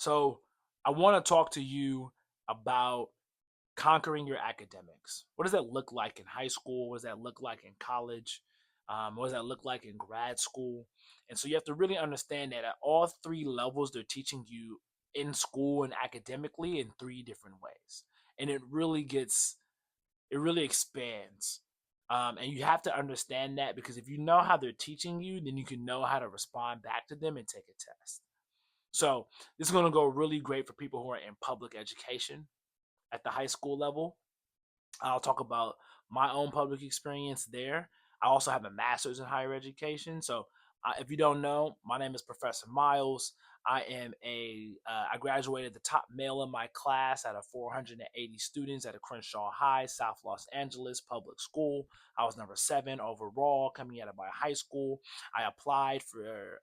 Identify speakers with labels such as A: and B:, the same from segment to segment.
A: So, I want to talk to you about conquering your academics. What does that look like in high school? What does that look like in college? What does that look like in grad school? And so you have to really understand that at all three levels, they're teaching you in school and academically in three different ways. And it really expands. And you have to understand that because if you know how they're teaching you, then you can know how to respond back to them and take a test. So this is going to go really great for people who are in public education at the high school level. I'll talk about my own public experience there. I also have a master's in higher education. So if you don't know, my name is Professor Miles. I graduated the top male in my class out of 480 students at a Crenshaw High, South Los Angeles public school. I was number 7 overall coming out of my high school. I applied for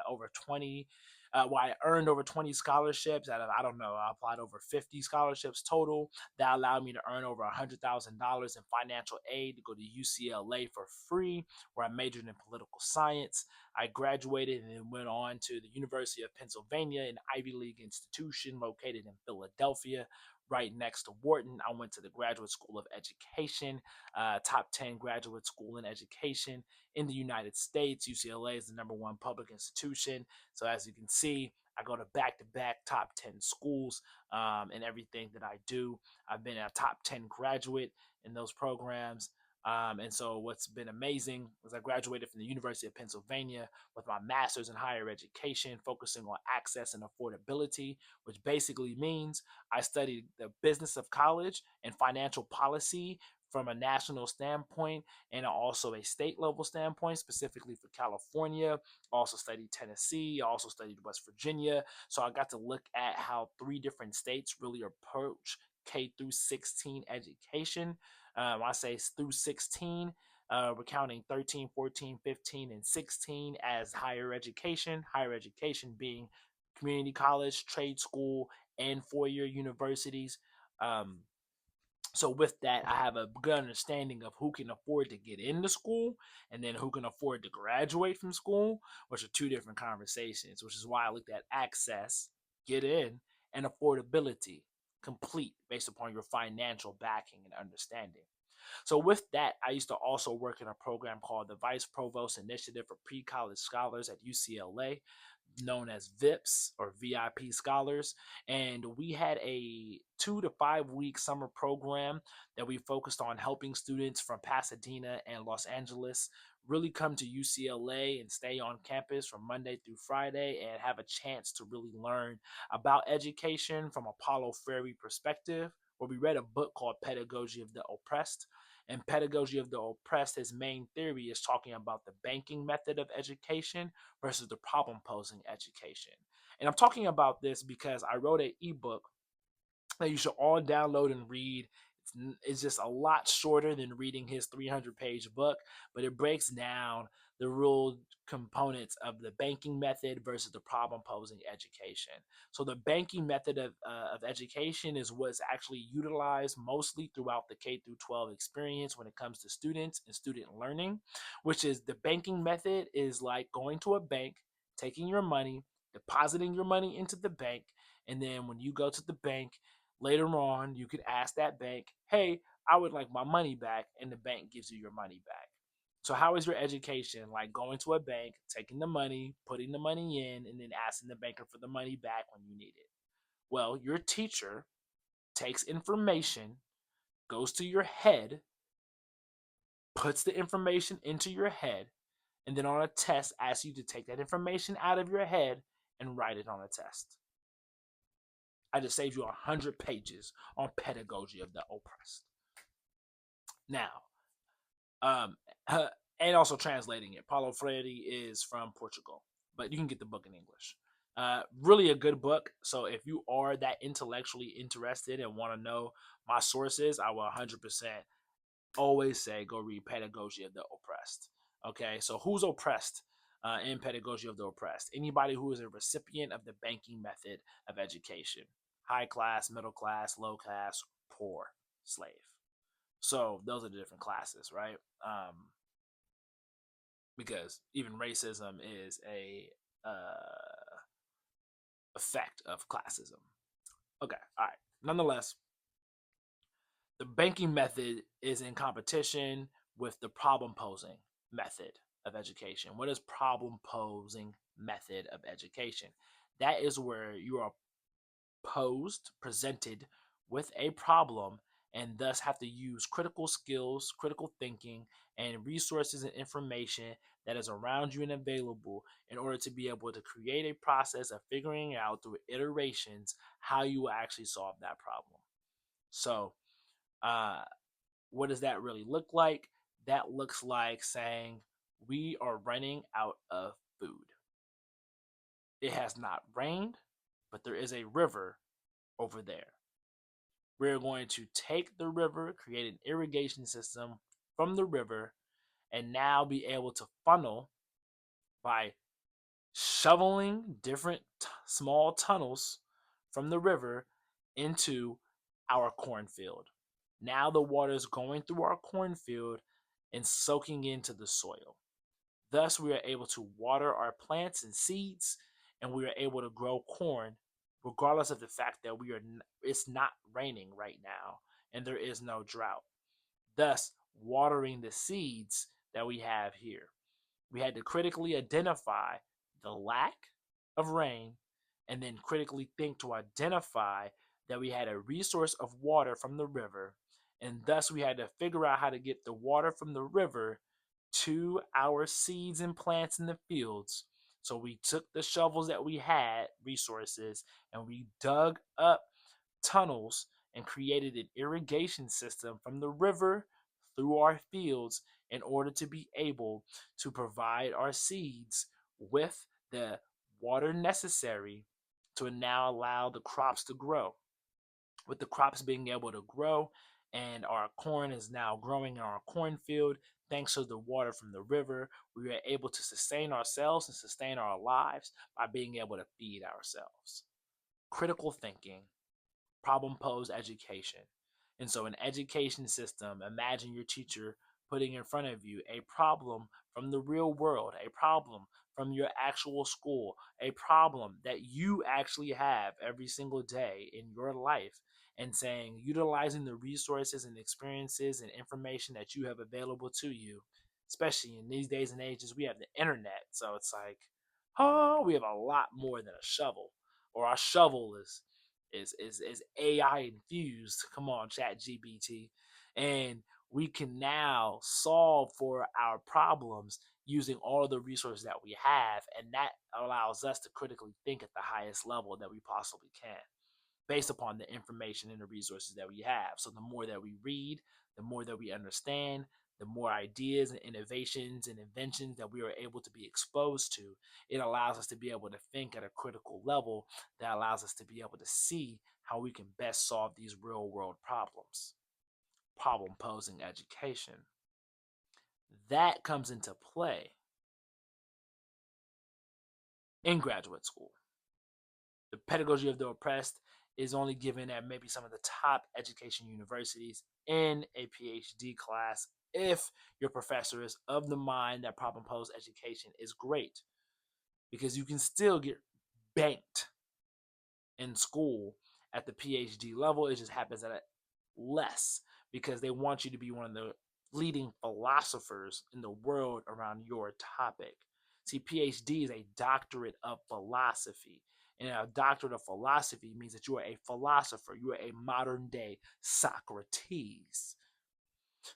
A: over 20 well, I earned over 20 scholarships out of, I don't know, I applied over 50 scholarships total. That allowed me to earn over $100,000 in financial aid to go to UCLA for free, where I majored in political science. I graduated and then went on to the University of Pennsylvania, an Ivy League institution located in Philadelphia, right next to Wharton. I went to the Graduate School of Education, top 10 graduate school in education in the United States. UCLA is the number 1 public institution. So as you can see, I go to back top 10 schools in everything that I do. I've been a top 10 graduate in those programs. And so what's been amazing was I graduated from the University of Pennsylvania with my master's in higher education, focusing on access and affordability, which basically means I studied the business of college and financial policy from a national standpoint and also a state level standpoint, specifically for California. Also studied Tennessee, also studied West Virginia. So I got to look at how 3 different states really approach K through 16 education. I say through 16, we're counting 13, 14, 15, and 16 as higher education being community college, trade school, and 4-year universities. Um, so with that, I have a good understanding of who can afford to get into school and then who can afford to graduate from school, which are 2 different conversations, which is why I looked at access, get in, and affordability, complete based upon your financial backing and understanding. So with that, I used to also work in a program called the Vice Provost Initiative for Pre-College Scholars at UCLA, known as VIPS or VIP scholars. And we had a 2 to 5 week summer program that we focused on helping students from Pasadena and Los Angeles really come to UCLA and stay on campus from Monday through Friday and have a chance to really learn about education from a Paulo Freire perspective, where we read a book called Pedagogy of the Oppressed. And Pedagogy of the Oppressed, his main theory is talking about the banking method of education versus the problem posing education. And I'm talking about this because I wrote an ebook that you should all download and read. It's just a lot shorter than reading his 300-page book, but it breaks down the real components of the banking method versus the problem posing education. So the banking method of education is what's actually utilized mostly throughout the K through 12 experience when it comes to students and student learning, which is the banking method is like going to a bank, taking your money, depositing your money into the bank, and then when you go to the bank, later on, you could ask that bank, hey, I would like my money back, and the bank gives you your money back. So, how is your education like going to a bank, taking the money, putting the money in, and then asking the banker for the money back when you need it? Well, your teacher takes information, goes to your head, puts the information into your head, and then on a test asks you to take that information out of your head and write it on a test. I just saved you 100 pages on pedagogy of the oppressed. Now, um, and also translating it. Paulo Freire is from Portugal, but you can get the book in English. Really a good book. So if you are that intellectually interested and want to know my sources, I will 100% always say go read Pedagogy of the Oppressed. Okay, so who's oppressed in Pedagogy of the Oppressed? Anybody who is a recipient of the banking method of education: high class, middle class, low class, poor, slave. So those are the different classes, right? Because even racism is a effect of classism. Okay, all right. Nonetheless, the banking method is in competition with the problem posing method of education. What is problem posing method of education? That is where you are presented with a problem, and thus have to use critical skills, critical thinking, and resources and information that is around you and available in order to be able to create a process of figuring out through iterations how you will actually solve that problem. So, uh, what does that really look like? That looks like saying, we are running out of food. It has not rained, but there is a river over there. We're going to take the river, create an irrigation system from the river, and now be able to funnel by shoveling different small tunnels from the river into our cornfield. Now the water is going through our cornfield and soaking into the soil. Thus, we are able to water our plants and seeds, and we are able to grow corn, regardless of the fact that it's not raining right now and there is no drought. Thus, watering the seeds that we have here. We had to critically identify the lack of rain and then critically think to identify that we had a resource of water from the river, and thus we had to figure out how to get the water from the river to our seeds and plants in the fields. So we took the shovels that we had, resources, and we dug up tunnels and created an irrigation system from the river through our fields in order to be able to provide our seeds with the water necessary to now allow the crops to grow. With the crops being able to grow, and our corn is now growing in our cornfield, thanks to the water from the river, we are able to sustain ourselves and sustain our lives by being able to feed ourselves. Critical thinking, problem posed education. And so, an education system, imagine your teacher putting in front of you a problem from the real world, a problem from your actual school, a problem that you actually have every single day in your life, and saying, utilizing the resources and experiences and information that you have available to you, especially in these days and ages, we have the internet. So it's like, oh, we have a lot more than a shovel, or our shovel is AI infused. Come on, Chat GBT. And we can now solve for our problems using all of the resources that we have. And that allows us to critically think at the highest level that we possibly can, based upon the information and the resources that we have. So the more that we read, the more that we understand, the more ideas and innovations and inventions that we are able to be exposed to, it allows us to be able to think at a critical level that allows us to be able to see how we can best solve these real world problems. Problem posing education. That comes into play in graduate school. The pedagogy of the oppressed is only given at maybe some of the top education universities in a PhD class if your professor is of the mind that problem posed education is great, because you can still get banked in school at the PhD level. It just happens at less because they want you to be one of the leading philosophers in the world around your topic. See, PhD is a doctorate of philosophy. And a doctorate of philosophy means that you are a philosopher. You are a modern day Socrates.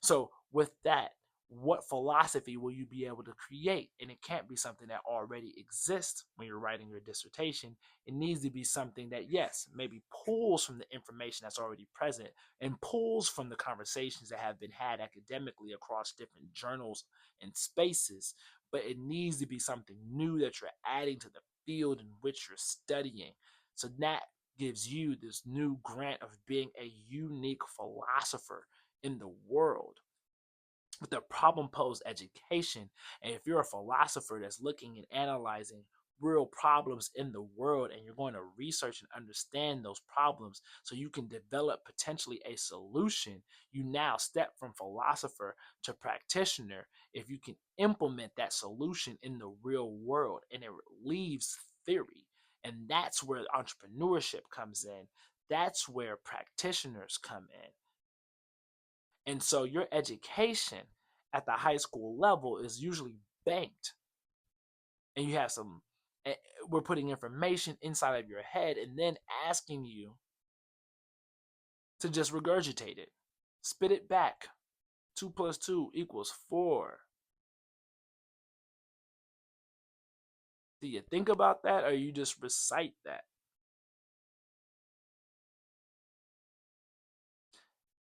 A: So, with that, what philosophy will you be able to create? And it can't be something that already exists when you're writing your dissertation. It needs to be something that, yes, maybe pulls from the information that's already present and pulls from the conversations that have been had academically across different journals and spaces. But it needs to be something new that you're adding to the field in which you're studying. So that gives you this new grant of being a unique philosopher in the world with the problem posed education. And if you're a philosopher that's looking and analyzing real problems in the world, and you're going to research and understand those problems so you can develop potentially a solution, you now step from philosopher to practitioner if you can implement that solution in the real world, and it leaves theory And that's where entrepreneurship comes in. That's where practitioners come in. And so your education at the high school level is usually banked. And you have some, eh, we're putting information inside of your head and then asking you to just regurgitate it, spit it back. 2 plus 2 equals 4. Do you think about that or you just recite that?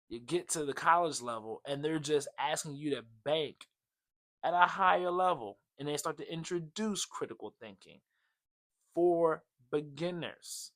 A: You get to the college level and they're just asking you to bank at a higher level and they start to introduce critical thinking for beginners.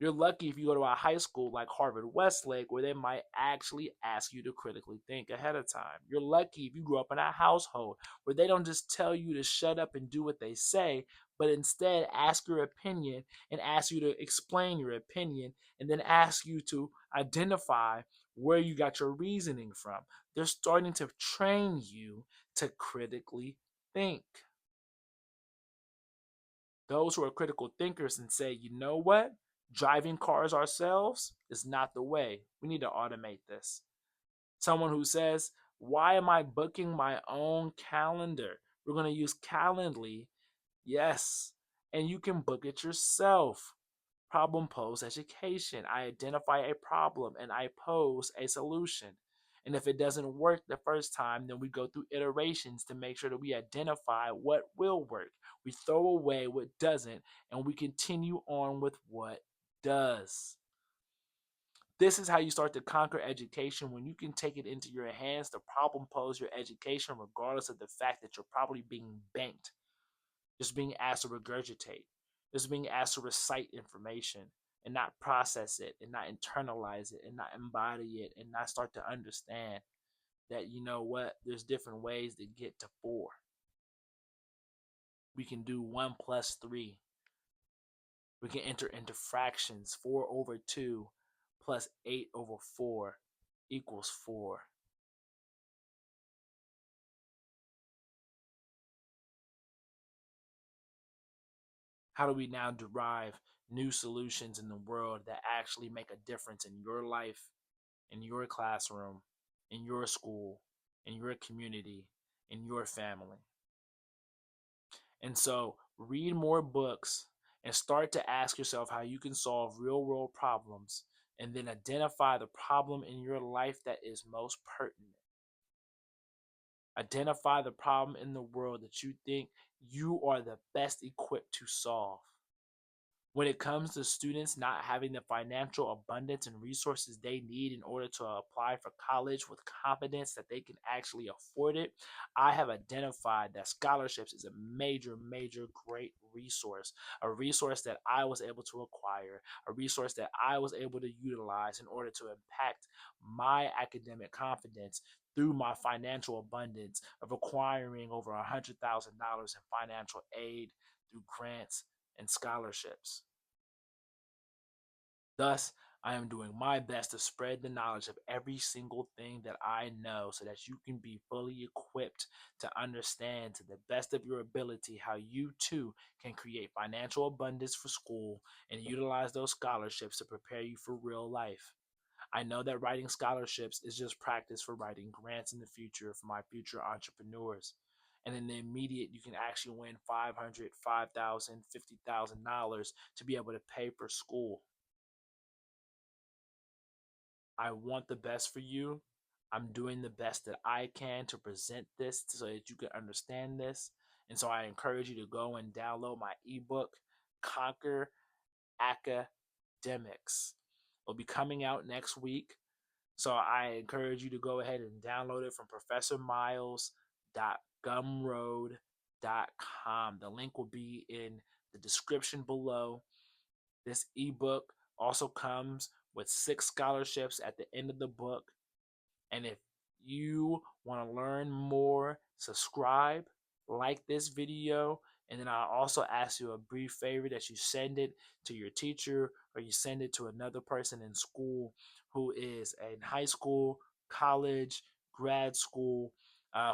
A: You're lucky if you go to a high school like Harvard Westlake where they might actually ask you to critically think ahead of time. You're lucky if you grew up in a household where they don't just tell you to shut up and do what they say, but instead ask your opinion and ask you to explain your opinion and then ask you to identify where you got your reasoning from. They're starting to train you to critically think. Those who are critical thinkers and say, you know what? Driving cars ourselves is not the way. We need to automate this. Someone who says, why am I booking my own calendar? We're going to use Calendly. Yes. And you can book it yourself. Problem pose education. I identify a problem and I pose a solution. And if it doesn't work the first time, then we go through iterations to make sure that we identify what will work. We throw away what doesn't and we continue on with what does. This is how you start to conquer education when you can take it into your hands to problem pose your education, regardless of the fact that you're probably being banked, just being asked to regurgitate, just being asked to recite information and not process it and not internalize it and not embody it and not start to understand that, you know what, there's different ways to get to 4. We can do 1 plus 3. We can enter into fractions. 4 over 2 plus 8 over 4 equals 4. How do we now derive new solutions in the world that actually make a difference in your life, in your classroom, in your school, in your community, in your family? And so read more books and start to ask yourself how you can solve real world problems and then identify the problem in your life that is most pertinent. Identify the problem in the world that you think you are the best equipped to solve. When it comes to students not having the financial abundance and resources they need in order to apply for college with confidence that they can actually afford it, I have identified that scholarships is a major, major, great resource, a resource that I was able to acquire, a resource that I was able to utilize in order to impact my academic confidence through my financial abundance of acquiring over $100,000 in financial aid through grants and scholarships. Thus, I am doing my best to spread the knowledge of every single thing that I know so that you can be fully equipped to understand to the best of your ability how you too can create financial abundance for school and utilize those scholarships to prepare you for real life. I know that writing scholarships is just practice for writing grants in the future for my future entrepreneurs. And in the immediate, you can actually win $500, $5,000, $50,000 to be able to pay for school. I want the best for you. I'm doing the best that I can to present this so that you can understand this. And so I encourage you to go and download my ebook, Conquer Academics. It'll be coming out next week. So I encourage you to go ahead and download it from professormiles.gumroad.com. The link will be in the description below. This ebook also comes with 6 scholarships at the end of the book. And if you want to learn more, subscribe, like this video, and then I'll also ask you a brief favor that you send it to your teacher or you send it to another person in school who is in high school, college, grad school,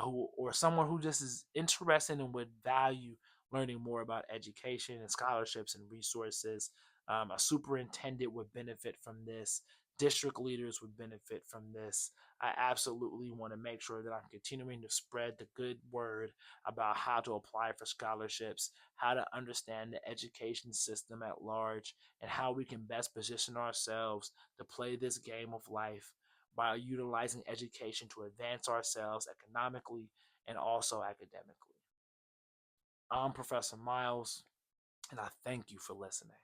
A: who or someone who just is interested and would value learning more about education and scholarships and resources. A superintendent would benefit from this. District leaders would benefit from this. I absolutely want to make sure that I'm continuing to spread the good word about how to apply for scholarships, how to understand the education system at large, and how we can best position ourselves to play this game of life by utilizing education to advance ourselves economically and also academically. I'm Professor Miles, and I thank you for listening.